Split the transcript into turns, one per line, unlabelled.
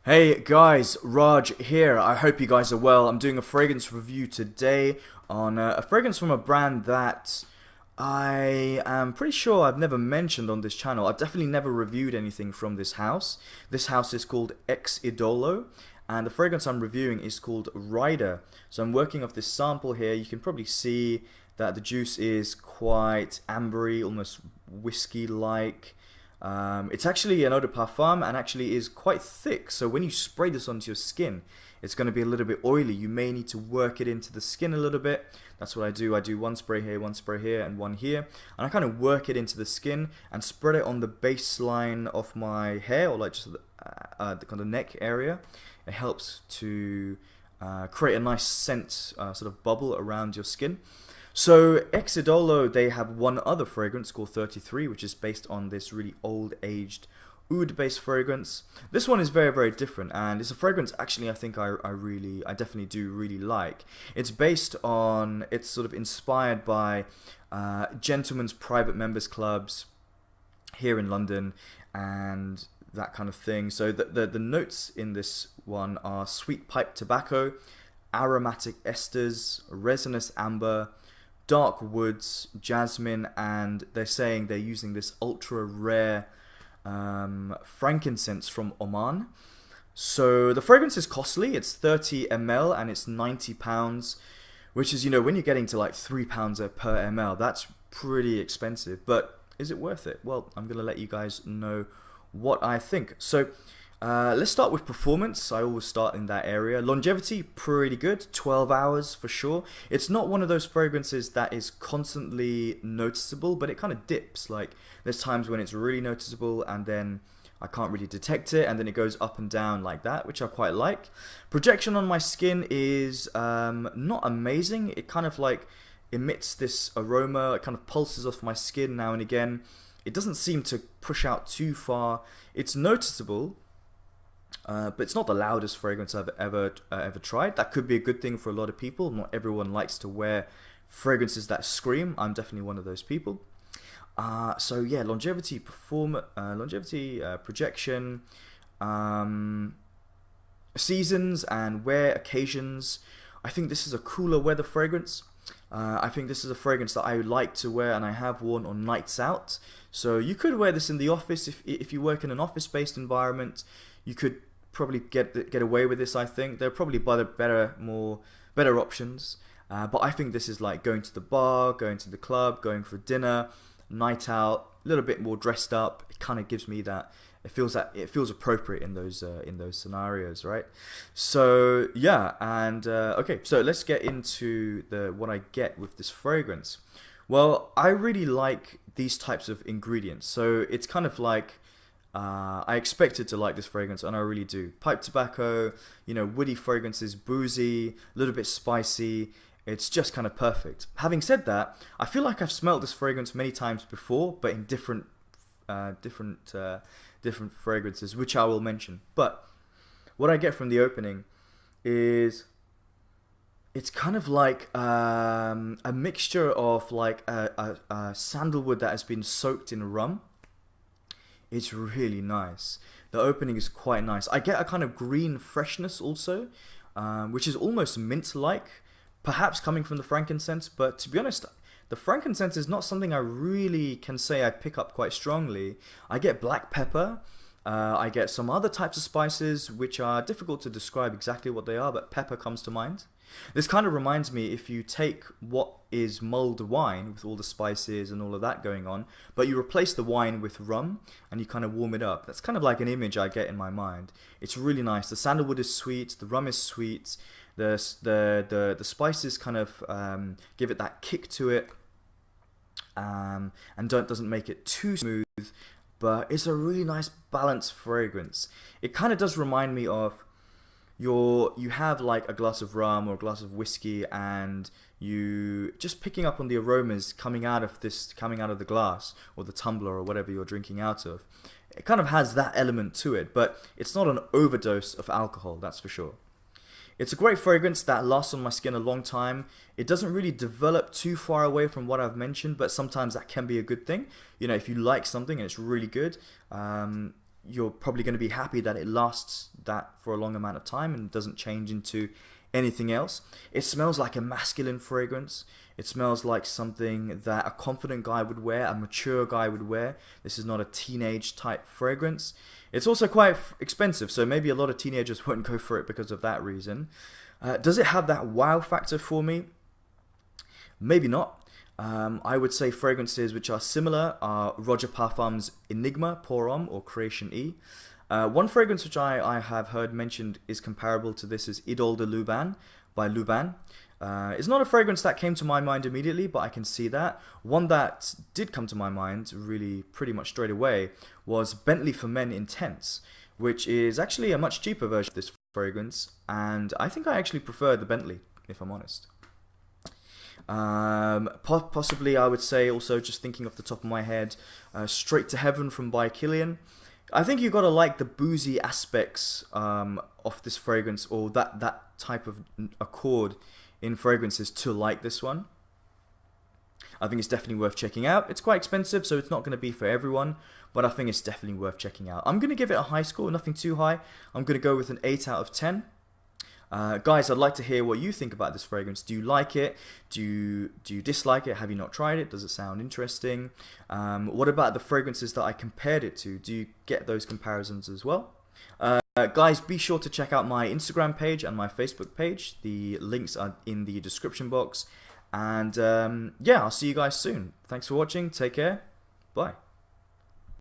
Hey guys, Raj here. I hope you guys are well. I'm doing a fragrance review today on a fragrance from a brand that I am pretty sure I've never mentioned on this channel. I've definitely never reviewed anything from this house. This house is called Idolo, and the fragrance I'm reviewing is called Ryder. So I'm working off this sample here. You can probably see that the juice is quite ambery, almost whiskey-like. It's actually an eau de parfum and actually is quite thick, so when you spray this onto your skin, it's going to be a little bit oily. You may need to work it into the skin a little bit. That's what I do. I do one spray here, and one here. And I kind of work it into the skin and spread it on the baseline of my hair, or like just the kind of neck area. It helps to create a nice scent sort of bubble around your skin. So Idolo, they have one other fragrance called 33, which is based on this really old aged oud-based fragrance. This one is very, very different, and it's a fragrance actually I think I definitely do really like. It's based on, it's sort of inspired by gentlemen's private members clubs here in London and that kind of thing. So the notes in this one are sweet pipe tobacco, aromatic esters, resinous amber, dark woods, jasmine, and they're saying they're using this ultra rare frankincense from Oman. So the fragrance is costly. It's 30 ml and it's £90, which is, you know, when you're getting to like £3 per ml, that's pretty expensive. But is it worth it? Well, I'm gonna let you guys know what I think. So let's start with performance. I always start in that area. Longevity, pretty good, 12 hours for sure. It's not one of those fragrances that is constantly noticeable, but it kind of dips. Like there's times when it's really noticeable and then I can't really detect it, and then it goes up and down like that, which I quite like. Projection on my skin is not amazing. It kind of like emits this aroma. It kind of pulses off my skin now and again. It doesn't seem to push out too far. It's noticeable, but it's not the loudest fragrance I've ever tried. That could be a good thing for a lot of people. Not everyone likes to wear fragrances that scream. I'm definitely one of those people. So yeah, longevity, projection, seasons and wear occasions. I think this is a cooler weather fragrance. I think this is a fragrance that I like to wear and I have worn on nights out. So you could wear this in the office if you work in an office-based environment. You could probably get away with this. I think there are probably better options. But I think this is like going to the bar, going to the club, going for dinner, night out, a little bit more dressed up. It kind of gives me that. It feels appropriate in those scenarios, right? So yeah, and okay, so let's get into what I get with this fragrance. Well, I really like these types of ingredients. So it's kind of like I expected to like this fragrance, and I really do. Pipe tobacco, you know, woody fragrances, boozy, a little bit spicy. It's just kind of perfect. Having said that, I feel like I've smelled this fragrance many times before, but in different fragrances, which I will mention. But what I get from the opening is it's kind of like a mixture of like a sandalwood that has been soaked in rum. It's really nice. The opening is quite nice. I get a kind of green freshness also, which is almost mint-like, perhaps coming from the frankincense, but to be honest, the frankincense is not something I really can say I pick up quite strongly. I get black pepper, I get some other types of spices which are difficult to describe exactly what they are, but pepper comes to mind. This kind of reminds me, if you take what is mulled wine with all the spices and all of that going on, but you replace the wine with rum and you kind of warm it up. That's kind of like an image I get in my mind. It's really nice. The sandalwood is sweet, the rum is sweet, the spices kind of give it that kick to it, and doesn't make it too smooth, but it's a really nice balanced fragrance. It kind of does remind me of you have like a glass of rum or a glass of whiskey, and you just picking up on the aromas coming out of the glass or the tumbler or whatever you're drinking out of. It kind of has that element to it, but it's not an overdose of alcohol, that's for sure. It's a great fragrance that lasts on my skin a long time. It doesn't really develop too far away from what I've mentioned, but sometimes that can be a good thing. You know, if you like something and it's really good, you're probably going to be happy that it lasts that for a long amount of time and doesn't change into anything else. It smells like a masculine fragrance. It smells like something that a confident guy would wear, a mature guy would wear. This is not a teenage type fragrance. It's also quite expensive, so maybe a lot of teenagers won't go for it because of that reason. Does it have that wow factor for me? Maybe not. I would say fragrances which are similar are Roger Parfum's Enigma Pour Homme or Creation E. One fragrance which I have heard mentioned is comparable to this is Idole de Luban by Luban. It's not a fragrance that came to my mind immediately, but I can see that. One that did come to my mind really pretty much straight away was Bentley for Men Intense, which is actually a much cheaper version of this fragrance, and I think I actually prefer the Bentley, if I'm honest. Possibly I would say also, just thinking off the top of my head, Straight to Heaven from by Kilian. I think you gotta like the boozy aspects of this fragrance, or that type of accord in fragrances to like this one. I think it's definitely worth checking out. It's quite expensive, so it's not going to be for everyone, but I think it's definitely worth checking out. I'm going to give it a high score, nothing too high. I'm going to go with an 8 out of 10. Guys, I'd like to hear what you think about this fragrance. Do you like it? Do you dislike it? Have you not tried it? Does it sound interesting? What about the fragrances that I compared it to? Do you get those comparisons as well? Guys, be sure to check out my Instagram page and my Facebook page. The links are in the description box. And yeah, I'll see you guys soon. Thanks for watching. Take care. Bye.